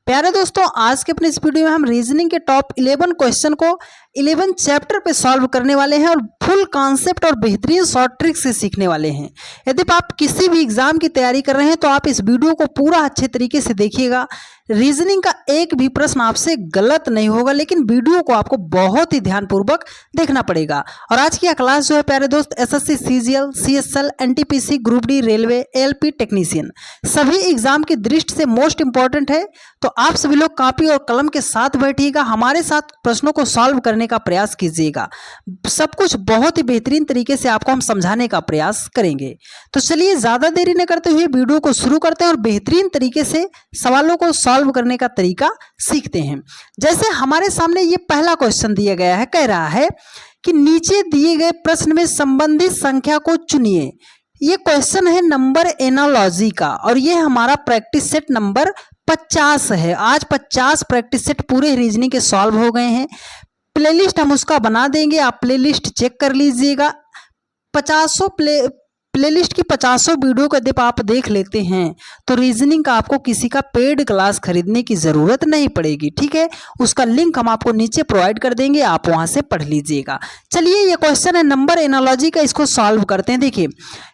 प्यारे दोस्तों, आज के अपने इस वीडियो में हम रीजनिंग के टॉप 11 क्वेश्चन को 11 चैप्टर पे सॉल्व करने वाले हैं और फुल कॉन्सेप्ट और बेहतरीन शॉर्ट ट्रिक से सीखने वाले हैं। यदि आप किसी भी एग्जाम की तैयारी कर रहे हैं तो आप इस वीडियो को पूरा अच्छे तरीके से देखिएगा। रीजनिंग का एक भी प्रश्न आपसे गलत नहीं होगा, लेकिन वीडियो को आपको बहुत ही ध्यानपूर्वक देखना पड़ेगा। और आज की यह क्लास जो है प्यारे दोस्त, SSC, CGL, CSL, NTPC, group D, railway, LP technician सभी एग्जाम की दृष्टि से मोस्ट इंपॉर्टेंट है। तो आप सभी लोग कॉपी और कलम के साथ बैठिएगा, हमारे साथ प्रश्नों को सॉल्व करने का प्रयास कीजिएगा। सब कुछ बहुत ही बेहतरीन तरीके से आपको हम समझाने का प्रयास करेंगे। तो चलिए ज़्यादा देरी न करते हुए वीडियो को शुरू करते हैं और बेहतरीन तरीके से सवालों को सॉल्व करने का तरीका सीखते हैं। जैसे हमारे सामने ये पहला क्वेश्चन दिया गया है, कह रहा है कि नीचे दिए गए प्रश्न में संबंधित संख्या को चुनिए। ये क्वेश्चन है नंबर एनालॉजी का और ये हमारा प्रैक्टिस सेट नंबर 50 है। आज 50 प्रैक्टिस सेट पूरे रीजनिंग के सॉल्व हो गए हैं। प्लेलिस्ट हम उसका बना देंगे, आप प्लेलिस्ट चेक कर लीजिएगा। 50 प्लेलिस्ट की 50 वीडियो को यदि आप देख लेते हैं तो रीजनिंग का आपको किसी का पेड क्लास खरीदने की ज़रूरत नहीं पड़ेगी, ठीक है। उसका लिंक हम आपको नीचे प्रोवाइड कर देंगे, आप वहां से पढ़ लीजिएगा। चलिए, ये क्वेश्चन है नंबर एनालॉजी का, इसको सॉल्व करते हैं। देखिए,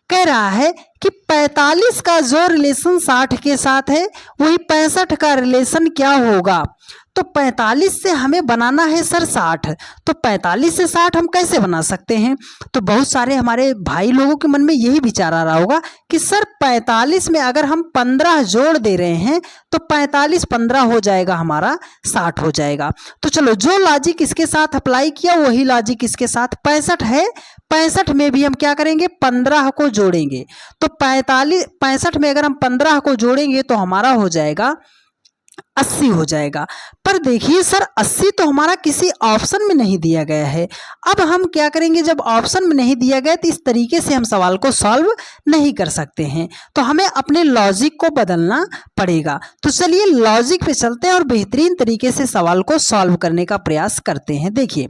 कह रहा है कि 45 का जो रिलेशन 60 के साथ है वही 65 का रिलेशन क्या होगा। तो 45 से हमें बनाना है सर 60, तो 45 से 60 हम कैसे बना सकते हैं। तो बहुत सारे हमारे भाई लोगों के मन में यही विचार आ रहा होगा कि सर 45 में अगर हम 15 जोड़ दे रहे हैं तो 45 15 हो जाएगा, हमारा 60 हो जाएगा। तो चलो, जो लॉजिक इसके साथ अप्लाई किया वही लॉजिक इसके साथ 65 है। 65 में भी हम क्या करेंगे, 15 को जोड़ेंगे। तो 65 में अगर हम 15 को जोड़ेंगे तो हमारा हो जाएगा 80 हो जाएगा। पर देखिए सर, 80 तो हमारा किसी ऑप्शन में नहीं दिया गया है। अब हम क्या करेंगे, जब ऑप्शन में नहीं दिया गया तो इस तरीके से हम सवाल को सॉल्व नहीं कर सकते हैं, तो हमें अपने लॉजिक को बदलना पड़ेगा। तो चलिए लॉजिक पे चलते हैं और बेहतरीन तरीके से सवाल को सॉल्व करने का प्रयास करते हैं। देखिए,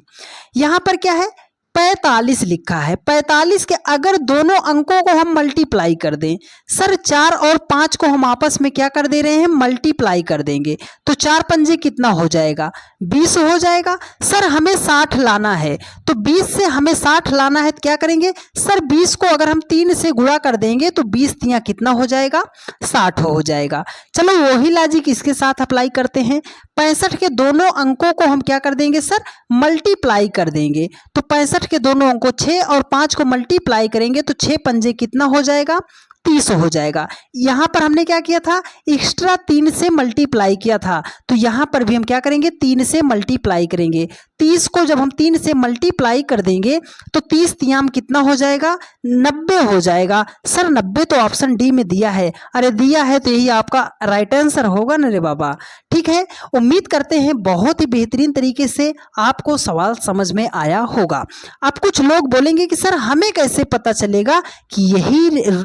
यहाँ पर क्या है, 45 लिखा है। 45 के अगर दोनों अंकों को हम मल्टीप्लाई कर दें, सर 4 और 5 को हम आपस में क्या कर दे रहे हैं, मल्टीप्लाई कर देंगे। तो 4 पंजे कितना हो जाएगा, 20 हो जाएगा। सर हमें 60 लाना है, तो 20 से हमें 60 लाना है तो क्या करेंगे, सर 20 को अगर हम 3 से गुणा कर देंगे तो 20 तियां कितना हो जाएगा, 60 हो जाएगा। चलो वही लॉजिक इसके साथ अप्लाई करते हैं। 65 के दोनों अंकों को हम क्या कर देंगे, सर मल्टीप्लाई कर देंगे। तो 65 के दोनों अंकों 6 और 5 को मल्टीप्लाई करेंगे तो 6 पंजे कितना हो जाएगा, 30 हो जाएगा। यहाँ पर हमने क्या किया था, एक्स्ट्रा 3 से मल्टीप्लाई किया था, तो यहाँ पर भी हम क्या करेंगे, 3 से मल्टीप्लाई करेंगे। 30 को जब हम 3 से मल्टीप्लाई कर देंगे तो 30 तियाम कितना हो जाएगा, 90 हो जाएगा। सर 90 तो ऑप्शन डी में दिया है। अरे दिया है तो यही आपका राइट आंसर होगा ना रे बाबा। ठीक है, उम्मीद करते हैं बहुत ही बेहतरीन तरीके से आपको सवाल समझ में आया होगा। अब कुछ लोग बोलेंगे कि सर हमें कैसे पता चलेगा कि यही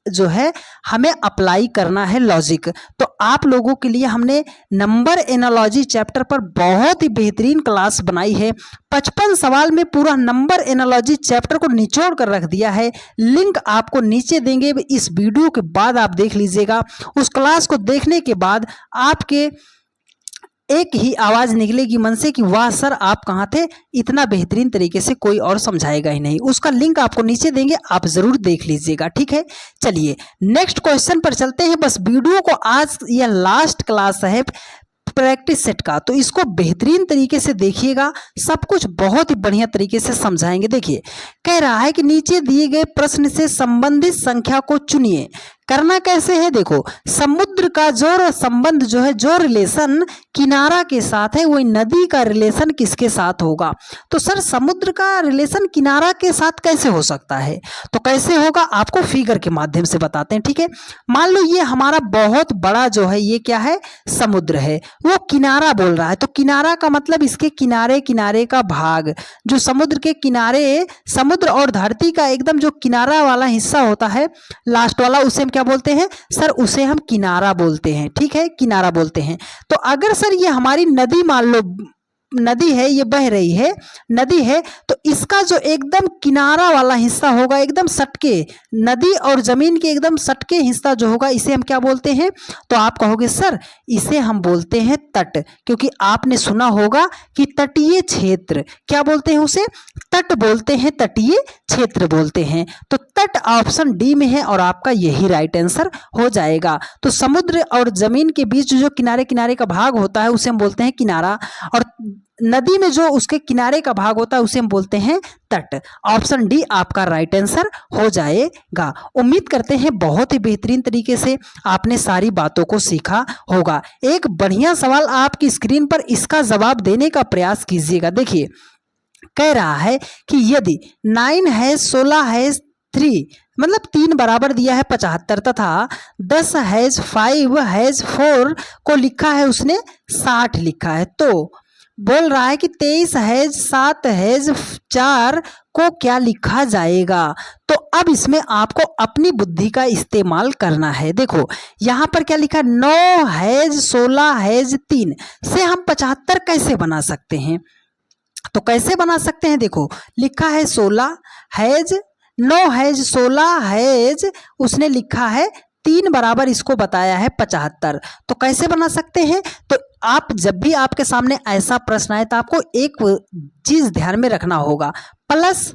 जो है हमें अप्लाई करना है लॉजिक। तो आप लोगों के लिए हमने नंबर एनालॉजी चैप्टर पर बहुत ही बेहतरीन क्लास बनाई है। 55 सवाल में पूरा नंबर एनालॉजी चैप्टर को निचोड़ कर रख दिया है। लिंक आपको नीचे देंगे, इस वीडियो के बाद आप देख लीजिएगा। उस क्लास को देखने के बाद आपके एक ही आवाज निकलेगी मन से कि वाह सर आप कहाँ थे, इतना बेहतरीन तरीके से कोई और समझाएगा ही नहीं। उसका लिंक आपको नीचे देंगे, आप जरूर देख लीजिएगा, ठीक है। चलिए नेक्स्ट क्वेश्चन पर चलते हैं। बस वीडियो को, आज यह लास्ट क्लास है प्रैक्टिस सेट का, तो इसको बेहतरीन तरीके से देखिएगा, सब कुछ बहुत ही बढ़िया तरीके से समझाएंगे। देखिए, कह रहा है कि नीचे दिए गए प्रश्न से संबंधित संख्या को चुनिए। करना कैसे है, देखो, समुद्र का जो संबंध जो है, जो रिलेशन किनारा के साथ है वही नदी का रिलेशन किसके साथ होगा। तो सर समुद्र का रिलेशन किनारा के साथ कैसे हो सकता है, तो कैसे होगा आपको फिगर के माध्यम से बताते हैं, ठीक है। मान लो ये हमारा बहुत बड़ा जो है, ये क्या है, समुद्र है, वो किनारा बोल रहा है। तो किनारा का मतलब इसके किनारे किनारे का भाग, जो समुद्र के किनारे, समुद्र और धरती का एकदम जो किनारा वाला हिस्सा होता है लास्ट वाला, उसे हम क्या बोलते हैं, सर उसे हम किनारा बोलते हैं, ठीक है, किनारा बोलते हैं। तो अगर सर ये हमारी नदी मान लो नदी है, ये बह रही है, नदी है, तो इसका जो एकदम किनारा वाला हिस्सा होगा, एकदम सटके, नदी और जमीन के एकदम सटके हिस्सा जो होगा, इसे हम क्या बोलते हैं? तो आप कहोगे सर इसे हम बोलते हैं तट, क्योंकि आपने सुना होगा कि तटीय क्षेत्र, क्या बोलते हैं उसे? तट बोलते हैं, तटीय क्षेत्र बोलते हैं। तो तट ऑप्शन डी में है और आपका यही राइट आंसर हो जाएगा। तो समुद्र और जमीन के बीच जो किनारे किनारे का भाग होता है उसे हम बोलते हैं किनारा, और नदी में जो उसके किनारे का भाग होता है उसे हम बोलते हैं तट। ऑप्शन डी आपका राइट आंसर हो जाएगा। उम्मीद करते हैं बहुत ही बेहतरीन तरीके से आपने सारी बातों को सीखा होगा। एक बढ़िया सवाल आपकी स्क्रीन पर, इसका जवाब देने का प्रयास कीजिएगा। देखिए कह रहा है कि यदि 9 है 16 है 3, मतलब 3 बराबर दिया है 75 तथा 10 हैज 5 हैज 4 को लिखा है उसने 60 लिखा है, तो बोल रहा है कि 23 हैज 7 हैज 4 को क्या लिखा जाएगा? तो अब इसमें आपको अपनी बुद्धि का इस्तेमाल करना है। देखो यहाँ पर क्या लिखा है, 9 हैज 16 हैज 3 से हम 75 कैसे बना सकते हैं? तो कैसे बना सकते हैं? देखो लिखा है 16 हैज, 9 हैज 16 हैज, उसने लिखा है 3 बराबर इसको बताया है 75, तो कैसे बना सकते हैं? तो आप जब भी आपके सामने ऐसा प्रश्न आए तो आपको एक चीज ध्यान में रखना होगा, प्लस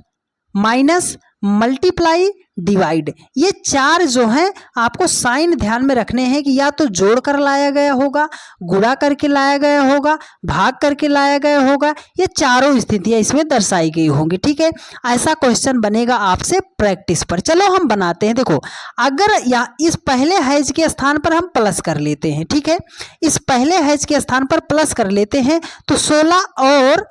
माइनस मल्टीप्लाई डिवाइड, ये 4 जो हैं आपको साइन ध्यान में रखने हैं कि या तो जोड़ कर लाया गया होगा, गुणा करके लाया गया होगा, भाग करके लाया गया होगा, ये चारों स्थितियां इसमें दर्शाई गई होंगी। ठीक है, ऐसा क्वेश्चन बनेगा आपसे प्रैक्टिस पर। चलो हम बनाते हैं। देखो अगर या इस पहले हैज के स्थान पर हम प्लस कर लेते हैं, ठीक है, इस पहले हैज के स्थान पर प्लस कर लेते हैं, तो 16 और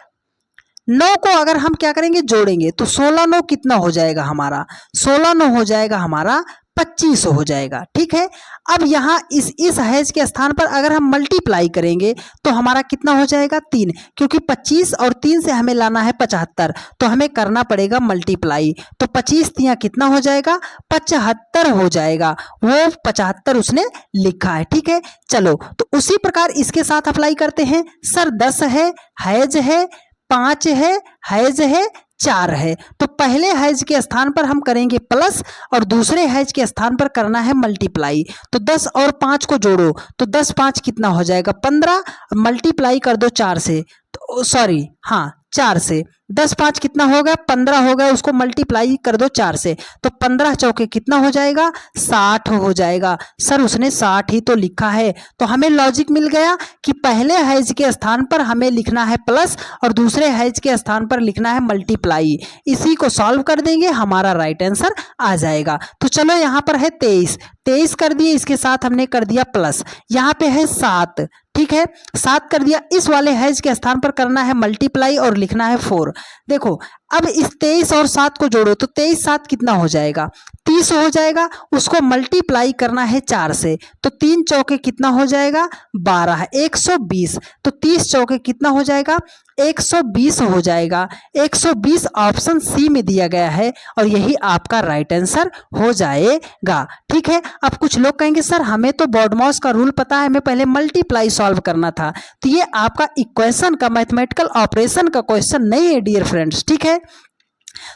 9 को अगर हम क्या करेंगे, जोड़ेंगे, तो 16 9 कितना हो जाएगा हमारा? 16 9 हो जाएगा हमारा 25 हो जाएगा। ठीक है, अब यहाँ इस हैज के स्थान पर अगर हम मल्टीप्लाई करेंगे तो हमारा कितना हो जाएगा? 3, क्योंकि 25 और 3 से हमें लाना है 75, तो हमें करना पड़ेगा मल्टीप्लाई, तो 25 तिया कितना हो जाएगा? 75 हो जाएगा। वो 75 उसने लिखा है। ठीक है, चलो तो उसी प्रकार इसके साथ अप्लाई करते हैं। सर 10 है, हैज है, 5 है, हैज है, 4 है, तो पहले हैज के स्थान पर हम करेंगे प्लस और दूसरे हैज के स्थान पर करना है मल्टीप्लाई। तो 10 और 5 को जोड़ो, तो 10 5 कितना हो जाएगा? 15, मल्टीप्लाई कर दो 4 से, तो सॉरी हाँ 4 से, 10 5 कितना हो गया? 15 हो गया, उसको मल्टीप्लाई कर दो 4 से, तो 15 चौके कितना हो जाएगा? 60 हो जाएगा। सर उसने 60 ही तो लिखा है, तो हमें लॉजिक मिल गया कि पहले हैज के स्थान पर हमें लिखना है प्लस और दूसरे हैज के स्थान पर लिखना है मल्टीप्लाई। इसी को सॉल्व कर देंगे, हमारा राइट आंसर आ जाएगा। तो चलो यहाँ पर है 23 कर दिए, इसके साथ हमने कर दिया प्लस, यहाँ पे है 7, ठीक है 7 कर दिया, इस वाले हैज के स्थान पर करना है मल्टीप्लाई और लिखना है 4। देखो अब इस 23 और 7 को जोड़ो, तो 23 7 कितना हो जाएगा? 30 हो जाएगा, उसको मल्टीप्लाई करना है 4 से, तो 3 चौके कितना हो जाएगा? 12, 120, तो 30 चौके कितना हो जाएगा? 120 हो जाएगा। 120 ऑप्शन सी में दिया गया है और यही आपका राइट आंसर हो जाएगा। ठीक है, अब कुछ लोग कहेंगे सर हमें तो बॉडमॉस का रूल पता है, हमें पहले मल्टीप्लाई सॉल्व करना था, तो ये आपका इक्वेशन का मैथमेटिकल ऑपरेशन का क्वेश्चन नहीं है डियर फ्रेंड्स। ठीक है,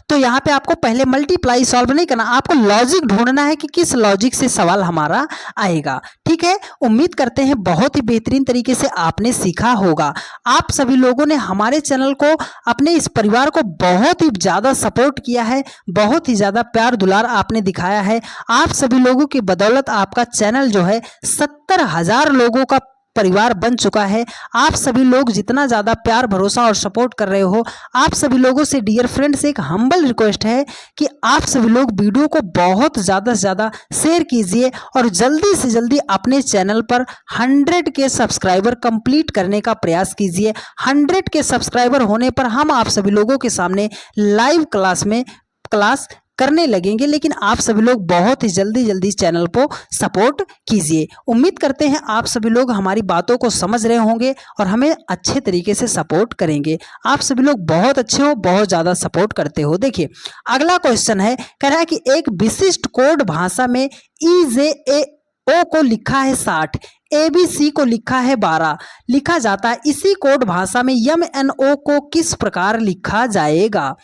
तो यहाँ पे आपको पहले मल्टीप्लाई सॉल्व नहीं करना, आपको लॉजिक ढूंढना है कि किस लॉजिक से सवाल हमारा आएगा। ठीक है, उम्मीद करते हैं बहुत ही बेहतरीन तरीके से आपने सीखा होगा। आप सभी लोगों ने हमारे चैनल को, अपने इस परिवार को बहुत ही ज़्यादा सपोर्ट किया है, बहुत ही ज़्यादा प्यार दुलार आपने दिखाया है। आप सभी लोगों की बदौलत आपका चैनल जो है 70,000 लोगों का परिवार बन चुका है। आप सभी लोग जितना ज़्यादा प्यार भरोसा और सपोर्ट कर रहे हो, आप सभी लोगों से डियर फ्रेंड्स एक हम्बल रिक्वेस्ट है कि आप सभी लोग वीडियो को बहुत ज़्यादा से ज़्यादा शेयर कीजिए और जल्दी से जल्दी अपने चैनल पर 100 के सब्सक्राइबर कंप्लीट करने का प्रयास कीजिए। 100 के सब्सक्राइबर होने पर हम आप सभी लोगों के सामने लाइव क्लास करने लगेंगे, लेकिन आप सभी लोग बहुत ही जल्दी चैनल को सपोर्ट कीजिए। उम्मीद करते हैं आप सभी लोग हमारी बातों को समझ रहे होंगे और हमें अच्छे तरीके से सपोर्ट करेंगे। आप सभी लोग बहुत अच्छे हो, बहुत ज़्यादा सपोर्ट करते हो। देखिए अगला क्वेश्चन है, कह रहा है कि एक विशिष्ट कोड भाषा में EJAO को लिखा है 60, ABC को लिखा है 12 लिखा जाता है, इसी कोड भाषा में MNO को किस प्रकार लिखा जाएगा।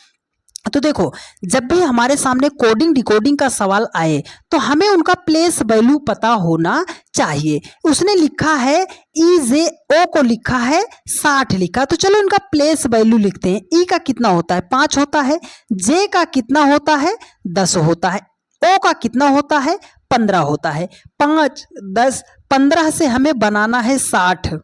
तो देखो, जब भी हमारे सामने कोडिंग डिकोडिंग का सवाल आए तो हमें उनका प्लेस वैल्यू पता होना चाहिए। उसने लिखा है EJO को लिखा है 60 लिखा, तो चलो इनका प्लेस वैल्यू लिखते हैं। E का कितना होता है 5 होता है, J का कितना होता है 10 होता है, O का कितना होता है 15 होता है। 5 10 15 से हमें बनाना है 60,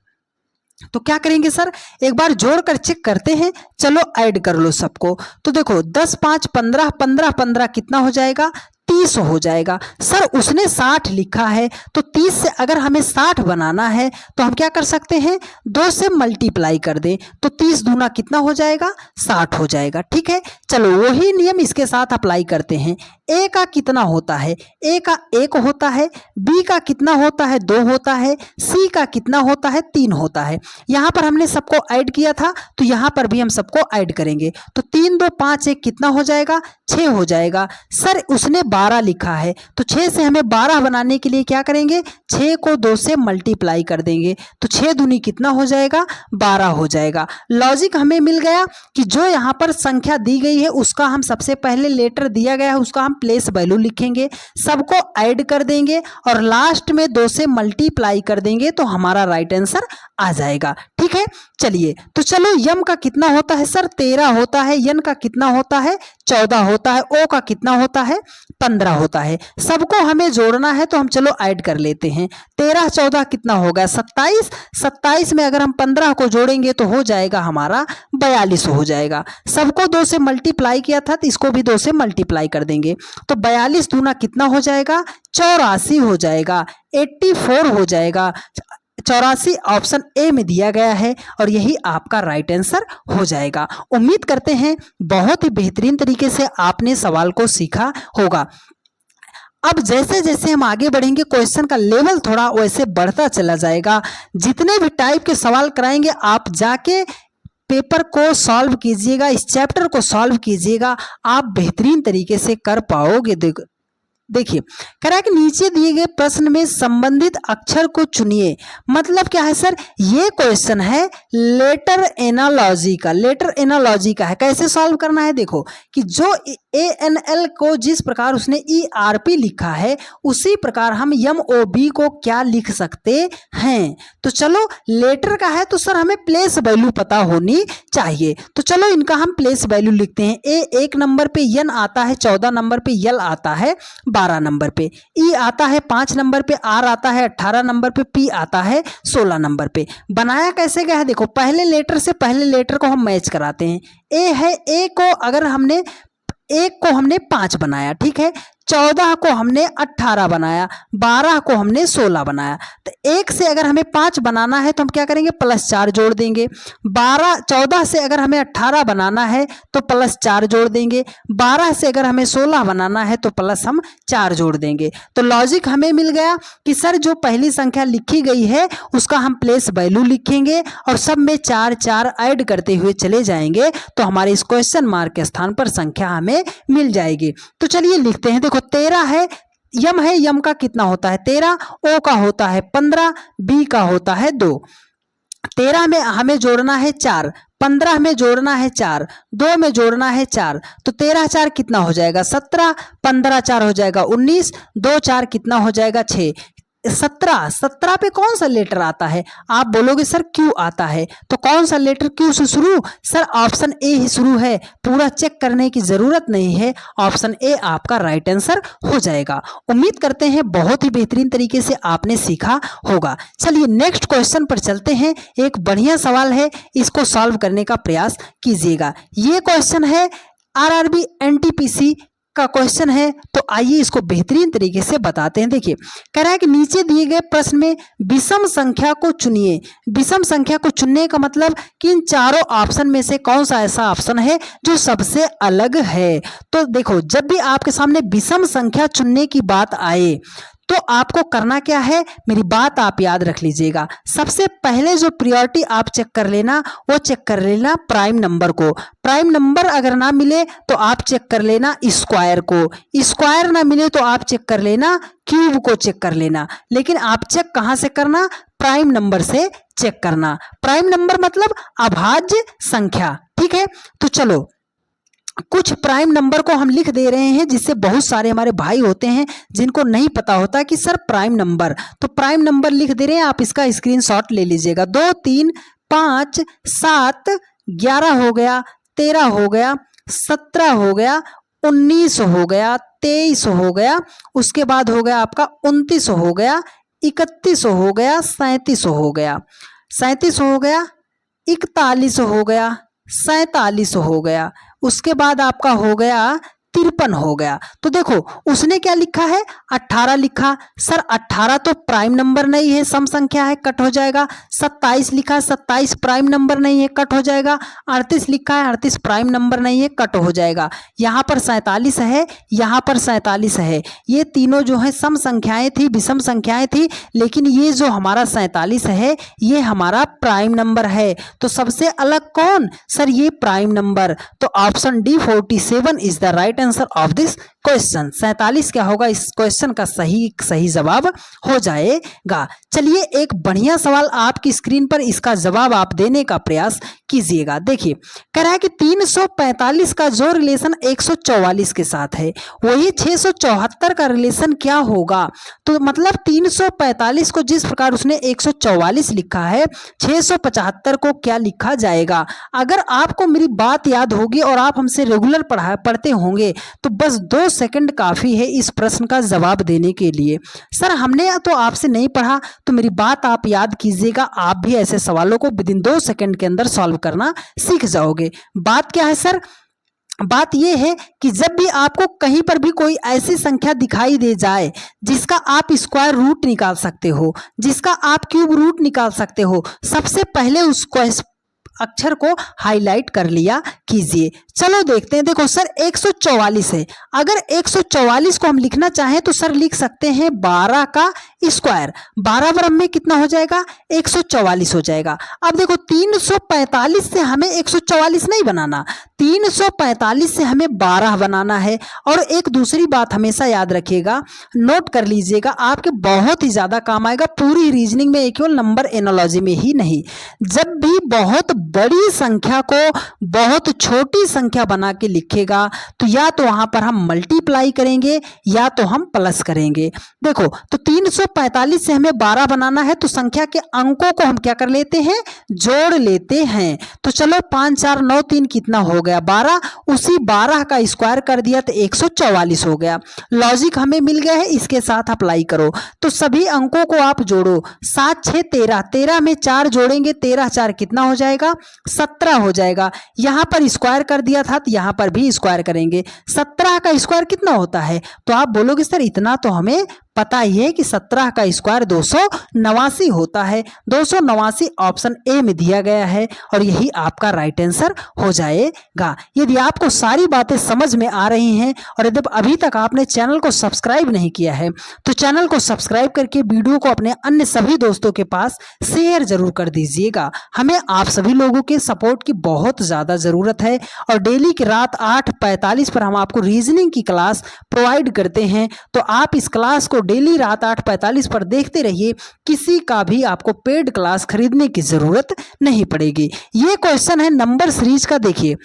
तो क्या करेंगे सर, एक बार जोड़कर चेक करते हैं। चलो ऐड कर लो सबको। तो देखो 10 5 15 15 15 कितना हो जाएगा 30 हो जाएगा। सर उसने 60 लिखा है, तो 30 से अगर हमें 60 बनाना है तो हम क्या कर सकते हैं, 2 से मल्टीप्लाई कर दें, तो 30 दूना कितना हो जाएगा 60 हो जाएगा। ठीक है, चलो वही नियम इसके साथ अप्लाई करते हैं। ए का कितना होता है, ए का 1 होता है, बी का कितना होता है 2 होता है, सी का कितना होता है 3 होता है। यहाँ पर हमने सबको ऐड किया था, तो यहाँ पर भी हम सबको ऐड करेंगे, तो 3 2 5 1 कितना हो जाएगा 6 हो जाएगा। सर उसने 12 लिखा है, तो 6 से हमें 12 बनाने के लिए क्या करेंगे, 6 को 2 से मल्टीप्लाई कर देंगे, तो 6 दूनी कितना हो जाएगा 12 हो जाएगा। लॉजिक हमें मिल गया कि जो यहाँ पर संख्या दी गई है उसका हम सबसे पहले लेटर दिया गया है उसका हम प्लेस वैल्यू लिखेंगे, सबको ऐड कर देंगे और लास्ट में 2 से मल्टीप्लाई कर देंगे, तो हमारा राइट आंसर आ जाएगा। ठीक है, चलिए तो चलो यम का कितना होता है सर 13 होता है, यन का कितना होता है 14 होता है, ओ का कितना होता है 15 होता है। सबको हमें जोड़ना है तो हम चलो ऐड कर लेते हैं। 13 14 कितना होगा 27, 27 में अगर हम 15 को जोड़ेंगे तो हो जाएगा हमारा 42 हो जाएगा। सबको 2 से मल्टीप्लाई किया था तो इसको भी 2 से मल्टीप्लाई कर देंगे, तो 42 दूना कितना हो जाएगा 84 हो जाएगा, 84 हो जाएगा। 84 ऑप्शन ए में दिया गया है और यही आपका राइट आंसर हो जाएगा। उम्मीद करते हैं बहुत ही बेहतरीन तरीके से आपने सवाल को सीखा होगा। अब जैसे जैसे हम आगे बढ़ेंगे क्वेश्चन का लेवल थोड़ा वैसे बढ़ता चला जाएगा। जितने भी टाइप के सवाल कराएंगे आप जाके पेपर को सॉल्व कीजिएगा, इस चैप्टर को सॉल्व कीजिएगा, आप बेहतरीन तरीके से कर पाओगे। देखिए कह रहा है कि नीचे दिए गए प्रश्न में संबंधित अक्षर को चुनिए। मतलब क्या है सर, ये क्वेश्चन है लेटर एनालॉजी का। लेटर एनालॉजी का है, कैसे सॉल्व करना है देखो कि जो ANL को जिस प्रकार उसने ERP लिखा है उसी प्रकार हम MOB को क्या लिख सकते हैं। तो चलो लेटर का है तो सर हमें प्लेस वैल्यू पता होनी चाहिए, तो चलो इनका हम प्लेस वैल्यू लिखते हैं। A 1 नंबर पे, N आता है 14 नंबर पे, L आता है 12 नंबर पे, E आता है 5 नंबर पे, R आता है 18 नंबर पे, P आता है 16 नंबर पे। बनाया कैसे गया है देखो, पहले लेटर से पहले लेटर को हम मैच कराते हैं। A है, A को अगर हमने 1 को हमने 5 बनाया, ठीक है, 14 को हमने 18 बनाया, 12 को हमने 16 बनाया, तो 1 से अगर हमें 5 बनाना है तो हम क्या करेंगे +4 जोड़ देंगे। 14 से अगर हमें 18 बनाना है तो +4 जोड़ देंगे। 12 से अगर हमें 16 बनाना है तो प्लस हम 4 जोड़ देंगे। तो लॉजिक हमें मिल गया कि सर जो पहली संख्या लिखी गई है उसका हम प्लेस वैल्यू लिखेंगे और सब में 4 4 ऐड करते हुए चले जाएंगे, तो हमारे इस क्वेश्चन मार्क के स्थान पर संख्या हमें मिल जाएगी। तो चलिए लिखते हैं। देखो 13 है, यम है, यम का कितना होता है 13, ओ का होता है 15, बी का होता है 2। 13 में हमें जोड़ना है 4, 15 में जोड़ना है 4, 2 में जोड़ना है 4, तो 13 4 कितना हो जाएगा 17, 15 4 हो जाएगा 19, 2 4 कितना हो जाएगा 6। 17 पे कौन सा लेटर आता है, आप बोलोगे सर क्यू आता है, तो कौन सा लेटर क्यू से शुरू, सर ऑप्शन ए ही शुरू है, पूरा चेक करने की जरूरत नहीं है, ऑप्शन ए आपका राइट आंसर हो जाएगा। उम्मीद करते हैं बहुत ही बेहतरीन तरीके से आपने सीखा होगा। चलिए नेक्स्ट क्वेश्चन पर चलते हैं। एक बढ़िया सवाल है, इसको सॉल्व करने का प्रयास कीजिएगा। ये क्वेश्चन है RRB NTPC का क्वेश्चन है, तो आइए इसको बेहतरीन तरीके से बताते हैं। देखिए कह रहा है कि नीचे दिए गए प्रश्न में विषम संख्या को चुनिए। विषम संख्या को चुनने का मतलब कि इन चारों ऑप्शन में से कौन सा ऐसा ऑप्शन है जो सबसे अलग है। तो देखो जब भी आपके सामने विषम संख्या चुनने की बात आए तो आपको करना क्या है, मेरी बात आप याद रख लीजिएगा। सबसे पहले जो प्रायोरिटी आप चेक कर लेना, वो चेक कर लेना प्राइम नंबर को। प्राइम नंबर अगर ना मिले तो आप चेक कर लेना स्क्वायर को, स्क्वायर ना मिले तो आप चेक कर लेना क्यूब को चेक कर लेना। लेकिन आप चेक कहां से करना, प्राइम नंबर से चेक करना। प्राइम नंबर मतलब अभाज्य संख्या, ठीक है। तो चलो कुछ प्राइम नंबर को हम लिख दे रहे हैं, जिससे बहुत सारे हमारे भाई होते हैं जिनको नहीं पता होता कि सर प्राइम नंबर, तो प्राइम नंबर लिख दे रहे हैं, आप इसका स्क्रीनशॉट ले लीजिएगा। 2, 3, 5, 7, 11 हो गया, 13 हो गया, 17 हो गया, 19 हो गया, 23 हो गया, उसके बाद हो गया आपका 29 हो गया, 31 हो गया, 37 हो गया, 37 हो गया, 41 हो गया, 47 हो गया, उसके बाद आपका हो गया 53 हो गया। तो देखो उसने क्या लिखा है, 18 लिखा। सर 18 तो प्राइम नंबर नहीं है, सम संख्या है, कट हो जाएगा। 27 लिखा, 27 प्राइम नंबर नहीं है, कट हो जाएगा। 38 लिखा है, 38 प्राइम नंबर नहीं है, कट हो जाएगा। यहाँ पर 47 है, यहाँ पर 47 है। ये तीनों जो है सम संख्याएं थी, विषम संख्याएं थी, लेकिन ये जो हमारा 47 है ये हमारा प्राइम नंबर है। तो सबसे अलग कौन, सर ये प्राइम नंबर। तो option D 47 is the right answer of this question. 47 क्या होगा, इस क्वेश्चन का सही जवाब हो जाएगा। चलिए एक बढ़िया सवाल आपकी स्क्रीन पर, इसका जवाब आप देने का प्रयास कीजिएगा। देखिए कह रहा है कि 345 का जो रिलेशन 144 के साथ है वही 674 का रिलेशन क्या होगा। तो मतलब 345 को जिस प्रकार उसने 144 लिखा है, 675 को क्या लिखा जाएगा। अगर आपको मेरी बात याद होगी और आप हमसे रेगुलर पढ़ते होंगे तो बस 2 सेकंड काफी है इस प्रश्न का जवाब देने के लिए। सर हमने तो आपसे नहीं पढ़ा, तो मेरी बात आप याद कीजिएगा, आप भी ऐसे सवालों को विदिन 2 सेकंड के अंदर सॉल्व करना सीख जाओगे। बात क्या है सर, बात यह है कि जब भी आपको कहीं पर भी कोई ऐसी संख्या दिखाई दे जाए जिसका आप स्क्वायर रूट निकाल सकते हो, जिसका आप क्यूब रूट निकाल सकते हो, सबसे पहले उसको अक्षर को हाईलाइट कर लिया कीजिए। चलो देखते हैं। देखो सर 144 है, अगर 144 को हम लिखना चाहें तो सर लिख सकते हैं 12 का स्क्वायर। 12 बराबर में कितना हो जाएगा, 144 हो जाएगा। अब देखो 345 से हमें 144 नहीं बनाना, 345 से हमें 12 बनाना है। और एक दूसरी बात हमेशा याद रखिएगा, नोट कर लीजिएगा, आपके बहुत ही ज्यादा काम आएगा पूरी रीजनिंग में, केवल नंबर एनालॉजी में ही नहीं। जब भी बहुत बड़ी संख्या को बहुत छोटी संख्या बना के लिखेगा तो या तो वहां पर हम मल्टीप्लाई करेंगे या तो हम प्लस करेंगे। देखो तो 345 से हमें 12 बनाना है, तो संख्या के अंकों को हम क्या कर लेते हैं, जोड़ लेते हैं। तो चलो 5 4 9 3 कितना हो गया, 12। उसी 12 का स्क्वायर कर दिया तो 144 हो गया। लॉजिक हमें मिल गया है, इसके साथ अप्लाई करो। तो सभी अंकों को आप जोड़ो, 7 6 13, 13 में 4 जोड़ेंगे, 13 4 कितना हो जाएगा, 17 हो जाएगा। यहां पर स्क्वायर कर दिया था तो यहां पर भी स्क्वायर करेंगे। 17 का स्क्वायर कितना होता है, तो आप बोलोगे सर इतना तो हमें पता ही है कि 17 का स्क्वायर 289 होता है। 289 ऑप्शन ए में दिया गया है और यही आपका राइट आंसर हो जाएगा। यदि आपको सारी बातें समझ में आ रही हैं और यदि अभी तक आपने चैनल को सब्सक्राइब नहीं किया है तो चैनल को सब्सक्राइब करके वीडियो को अपने अन्य सभी दोस्तों के पास शेयर जरूर कर दीजिएगा। हमें आप सभी लोगों के सपोर्ट की बहुत ज़्यादा ज़रूरत है और डेली की रात 8:45 पर हम आपको रीजनिंग की क्लास प्रोवाइड करते हैं। तो आप इस क्लास को डेली रात 8:45 पर देखते रहिए, किसी का भी आपको पेड क्लास खरीदने की जरूरत नहीं पड़ेगी। ये क्वेश्चन है नंबर सीरीज का। देखिए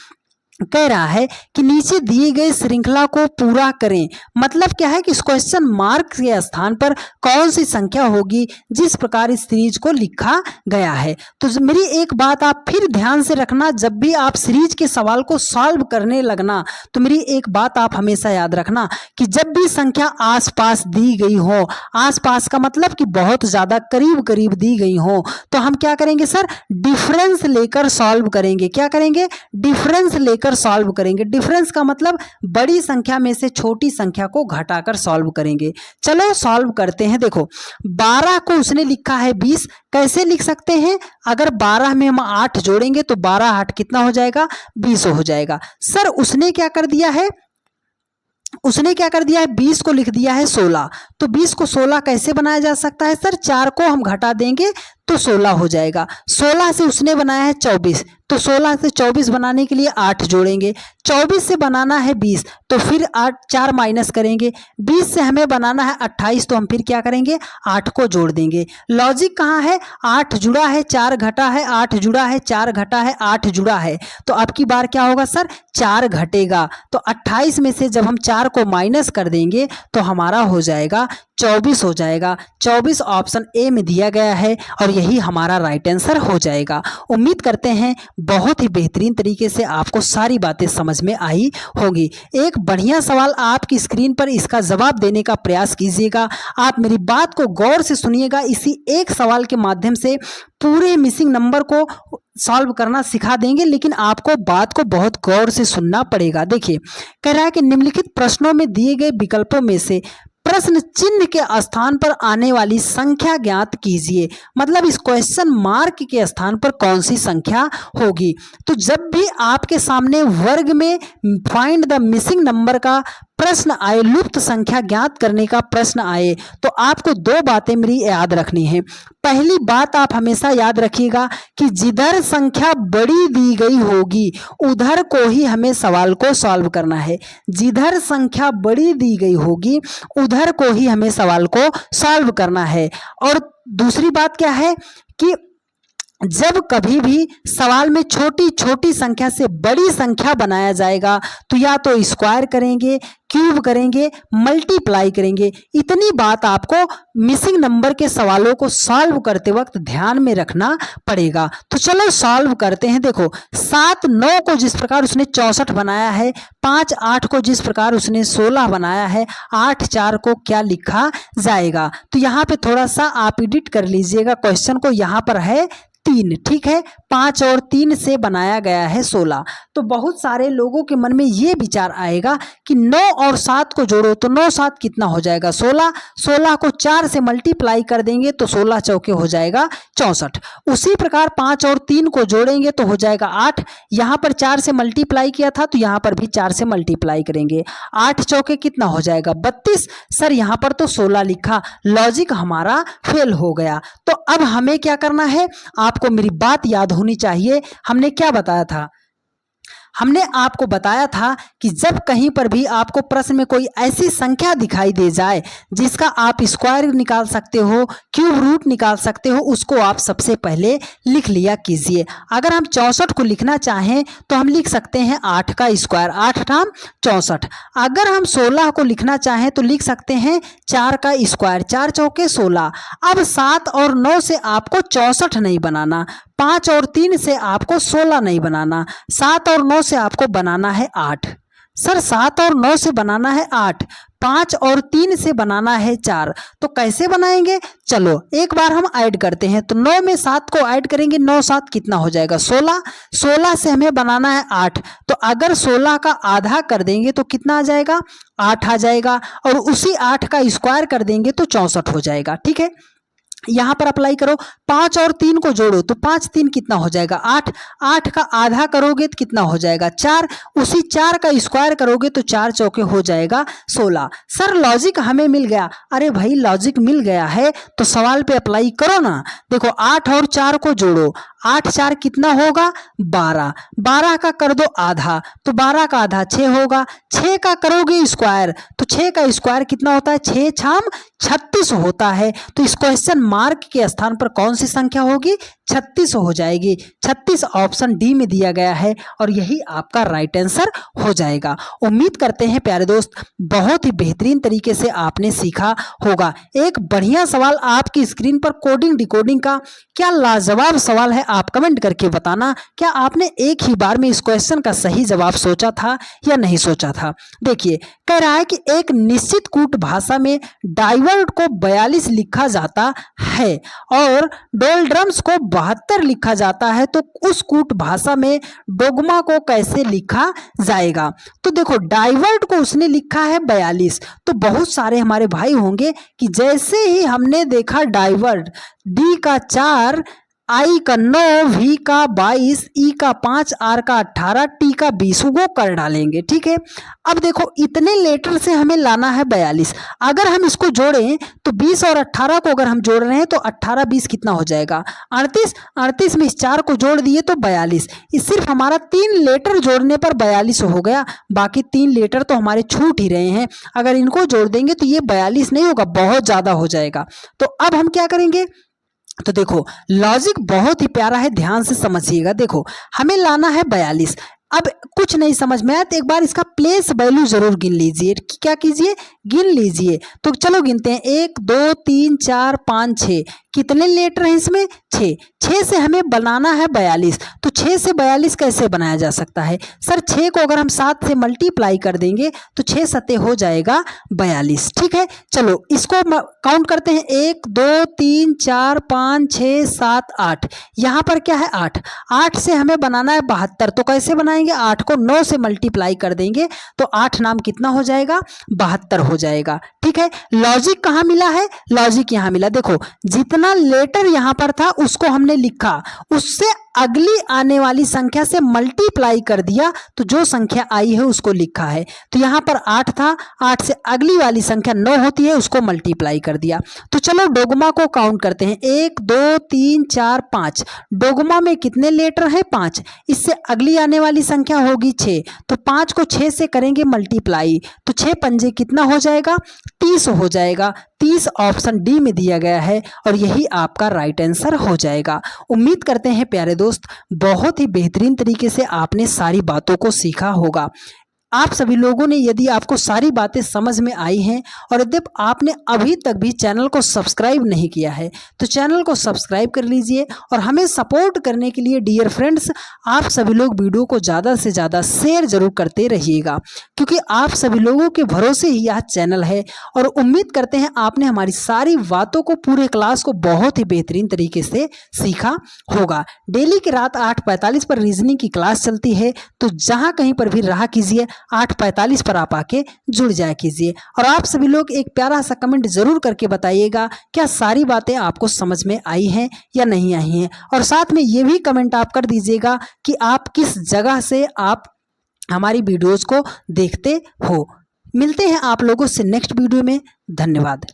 कह रहा है कि नीचे दिए गए श्रृंखला को पूरा करें। मतलब क्या है कि इस क्वेश्चन मार्क के स्थान पर कौन सी संख्या होगी जिस प्रकार इस सीरीज को लिखा गया है। तो मेरी एक बात आप फिर ध्यान से रखना, जब भी आप सीरीज के सवाल को सॉल्व करने लगना तो मेरी एक बात आप हमेशा याद रखना कि जब भी संख्या आसपास दी गई हो, आसपास का मतलब कि बहुत ज्यादा करीब करीब दी गई हो, तो हम क्या करेंगे सर, डिफरेंस लेकर सॉल्व करेंगे। क्या करेंगे, डिफरेंस लेकर सॉल्व करेंगे। डिफरेंस का मतलब बड़ी संख्या में से छोटी संख्या को घटाकर सॉल्व करेंगे। चलो सॉल्व करते हैं। देखो 12 को उसने लिखा है 20, कैसे लिख सकते हैं, अगर 12 में हम 8 जोड़ेंगे तो 12 8 कितना हो जाएगा, 20 हो जाएगा। सर उसने क्या कर दिया है, उसने क्या कर दिया है, 20 को लिख दिया है 16। तो 20 को 16 कैसे बनाया जा सकता है सर, 4 को हम घटा देंगे तो 16 हो जाएगा। 16 से उसने बनाया है 24, तो 16 से 24 बनाने के लिए 8 जोड़ेंगे। 24 से बनाना है 20, तो फिर 4 माइनस करेंगे। 20 से हमें बनाना है 28, तो हम फिर क्या करेंगे, 8 को जोड़ देंगे। लॉजिक कहाँ है, 8 जुड़ा है 4 घटा है, 8 जुड़ा है 4 घटा है, 8 जुड़ा है, तो अब की बार क्या होगा सर, 4 घटेगा। तो 28 में से जब हम 4 को माइनस कर देंगे तो हमारा हो जाएगा 24 हो जाएगा। 24 ऑप्शन ए में दिया गया है और यही हमारा राइट आंसर हो जाएगा। उम्मीद करते हैं बहुत ही बेहतरीन तरीके से आपको सारी बातें समझ में आई होगी। एक बढ़िया सवाल आपकी स्क्रीन पर, इसका जवाब देने का प्रयास कीजिएगा। आप मेरी बात को गौर से सुनिएगा। इसी एक सवाल के माध्यम से पूरे मिसिंग नंबर को सॉल्व करना सिखा देंगे, लेकिन आपको बात को बहुत गौर से सुनना पड़ेगा। देखिए, कह रहा है कि निम्नलिखित प्रश्नों में दिए गए विकल्पों में से प्रश्न चिन्ह के स्थान पर आने वाली संख्या ज्ञात कीजिए। मतलब इस क्वेश्चन मार्क के स्थान पर कौन सी संख्या होगी। तो जब भी आपके सामने वर्ग में फाइंड द मिसिंग नंबर का प्रश्न आए, लुप्त संख्या ज्ञात करने का प्रश्न आए, तो आपको 2 बातें मेरी याद रखनी है। पहली बात आप हमेशा याद रखिएगा कि जिधर संख्या बड़ी दी गई होगी उधर को ही हमें सवाल को सॉल्व करना है। जिधर संख्या बड़ी दी गई होगी उधर को ही हमें सवाल को सॉल्व करना है। और दूसरी बात क्या है कि जब कभी भी सवाल में छोटी छोटी संख्या से बड़ी संख्या बनाया जाएगा तो या तो स्क्वायर करेंगे, क्यूब करेंगे, मल्टीप्लाई करेंगे। इतनी बात आपको मिसिंग नंबर के सवालों को सॉल्व करते वक्त ध्यान में रखना पड़ेगा। तो चलो सॉल्व करते हैं। देखो, 7 9 को जिस प्रकार उसने 64 बनाया है, 5 8 को जिस प्रकार उसने 16 बनाया है, 8 4 को क्या लिखा जाएगा। तो यहाँ पे थोड़ा सा आप एडिट कर लीजिएगा क्वेश्चन को। यहाँ पर है 3, ठीक है, 5 और 3 से बनाया गया है 16। तो बहुत सारे लोगों के मन में ये विचार आएगा कि 9 और 7 को जोड़ो तो 9 7 कितना हो जाएगा, 16। 16 को 4 से मल्टीप्लाई कर देंगे तो 16 चौके हो जाएगा 64। उसी प्रकार 5 और 3 को जोड़ेंगे तो हो जाएगा 8। यहाँ पर 4 से मल्टीप्लाई किया था तो यहाँ पर भी 4 से मल्टीप्लाई करेंगे। 8 चौके कितना हो जाएगा, 32। सर यहाँ पर तो 16 लिखा, लॉजिक हमारा फेल हो गया। तो अब हमें क्या करना है, आपको मेरी बात याद होनी चाहिए। हमने क्या बताया था, हमने आपको बताया था कि जब कहीं पर भी आपको प्रश्न में कोई ऐसी संख्या दिखाई दे जाए जिसका आप स्क्वायर निकाल सकते हो, क्यूब रूट निकाल सकते हो, उसको आप सबसे पहले लिख लिया कीजिए। अगर हम 64 को लिखना चाहें तो हम लिख सकते हैं 8 का स्क्वायर, 8 × 64। अगर हम 16 को लिखना चाहें तो लिख सकते हैं 4 का स्क्वायर, 4 चौके 16। अब 7 और 9 से आपको 64 नहीं बनाना, 5 और 3 से आपको 16 नहीं बनाना, 7 और 9 से आपको बनाना है 8। सर 7 और 9 से बनाना है 8, 5 और 3 से बनाना है 4। तो कैसे बनाएंगे, चलो एक बार हम ऐड करते हैं। तो 9 में 7 को ऐड करेंगे, 9 7 कितना हो जाएगा, 16। 16 से हमें बनाना है 8, तो अगर 16 का आधा कर देंगे तो कितना आ जाएगा, 8 आ जाएगा। और उसी 8 का स्क्वायर कर देंगे तो 64 हो जाएगा, ठीक है। यहाँ पर अप्लाई करो, 5 और 3 को जोड़ो तो 5 3 कितना हो जाएगा, 8। 8 का आधा करोगे तो कितना हो जाएगा, 4। उसी 4 का स्क्वायर करोगे तो 4 चौके हो जाएगा 16। सर लॉजिक हमें मिल गया। अरे भाई लॉजिक मिल गया है तो सवाल पे अप्लाई करो ना। देखो 8 और 4 को जोड़ो, 8 4 कितना होगा, 12। 12 का कर दो आधा तो 12 का आधा 6 होगा। 6 का करोगे स्क्वायर तो 6 का स्क्वायर कितना होता है, 6 छाम 36 होता है। तो इस क्वेश्चन मार्क के स्थान पर कौन सी संख्या होगी, 36 हो जाएगी। 36 ऑप्शन डी में दिया गया है और यही आपका राइट आंसर हो जाएगा। उम्मीद करते हैं प्यारे दोस्त बहुत ही बेहतरीन तरीके से आपने सीखा होगा। एक बढ़िया सवाल आपकी स्क्रीन पर कोडिंग डिकोडिंग का, क्या लाजवाब सवाल है, आप कमेंट करके बताना। क्या आपने एक ही बार में इस क्वेश्चन का सही जवाब सोचा था या नहीं सोचा था। देखिए कह रहा है कि एक निश्चित कूट भाषा में डाइवर्ट को 42 लिखा जाता है और डोल्ड्रम्स को 72 लिखा जाता है, तो उस कूट भाषा में डोगमा को कैसे लिखा जाएगा। तो देखो डाइवर्ट को उसने लिखा है 42, तो बहुत सारे हमारे भाई होंगे कि जैसे ही हमने देखा डाइवर्ट डी का 4 आई का 9, वी का 22, ई का 5, आर का 18, टी का 20 वो कर डालेंगे। ठीक है, अब देखो इतने लेटर से हमें लाना है 42। अगर हम इसको जोड़ें तो 20 और 18 को अगर हम जोड़ रहे हैं तो 18 20 कितना हो जाएगा 38। 38 में इस 4 को जोड़ दिए तो 42। इस सिर्फ हमारा 3 लेटर जोड़ने पर 42 हो गया, बाकी 3 लेटर तो हमारे छूट ही रहे हैं। अगर इनको जोड़ देंगे तो ये 42 नहीं होगा, बहुत ज़्यादा हो जाएगा। तो अब हम क्या करेंगे, तो देखो लॉजिक बहुत ही प्यारा है, ध्यान से समझिएगा। देखो हमें लाना है 42। अब कुछ नहीं समझ में आया तो एक बार इसका प्लेस वैल्यू जरूर गिन लीजिए। क्या कीजिए, गिन लीजिए। तो चलो गिनते हैं, 1 2 3 4 5 6। कितने लेटर हैं इसमें, 6। 6 से हमें बनाना है 42। तो 6 से 42 कैसे बनाया जा सकता है सर, 6 को अगर हम 7 से मल्टीप्लाई कर देंगे तो 6 सते हो जाएगा 42। ठीक है, चलो इसको काउंट करते हैं, 1 2 3 4 5 6 7 8। यहाँ पर क्या है 8। 8 से हमें बनाना है 72। तो कैसे बनाएंगे, 8 को 9 से मल्टीप्लाई कर देंगे तो 8 नाम कितना हो जाएगा 72 हो जाएगा। ठीक है, लॉजिक कहाँ मिला है, लॉजिक यहाँ मिला। देखो जितना लेटर यहाँ पर था उसको हमने लिखा, उससे अगली आने वाली संख्या से मल्टीप्लाई कर दिया तो जो संख्या आई है उसको लिखा है। तो यहाँ पर 8 था, 8 से अगली वाली संख्या 9 होती है, उसको मल्टीप्लाई कर दिया। तो चलो डोगमा को काउंट करते हैं, 1 2 3 4 5। डोगमा में कितने लेटर हैं 5। इससे अगली आने वाली संख्या होगी 6। तो 5 को 6 से करेंगे मल्टीप्लाई तो 6 पंजे कितना हो जाएगा 30 हो जाएगा। 30 ऑप्शन डी में दिया गया है और यही आपका राइट आंसर हो जाएगा। उम्मीद करते हैं प्यारे दोस्त बहुत ही बेहतरीन तरीके से आपने सारी बातों को सीखा होगा। आप सभी लोगों ने, यदि आपको सारी बातें समझ में आई हैं और यदि आपने अभी तक भी चैनल को सब्सक्राइब नहीं किया है तो चैनल को सब्सक्राइब कर लीजिए। और हमें सपोर्ट करने के लिए डियर फ्रेंड्स आप सभी लोग वीडियो को ज़्यादा से ज़्यादा शेयर जरूर करते रहिएगा, क्योंकि आप सभी लोगों के भरोसे ही यह चैनल है। और उम्मीद करते हैं आपने हमारी सारी बातों को, पूरे क्लास को बहुत ही बेहतरीन तरीके से सीखा होगा। डेली की रात 8:45 पर रीजनिंग की क्लास चलती है, तो जहाँ कहीं पर भी रहा कीजिए 8:45 पर आप आके जुड़ जाया कीजिए। और आप सभी लोग एक प्यारा सा कमेंट जरूर करके बताइएगा क्या सारी बातें आपको समझ में आई हैं या नहीं आई हैं। और साथ में ये भी कमेंट आप कर दीजिएगा कि आप किस जगह से आप हमारी वीडियोस को देखते हो। मिलते हैं आप लोगों से नेक्स्ट वीडियो में। धन्यवाद।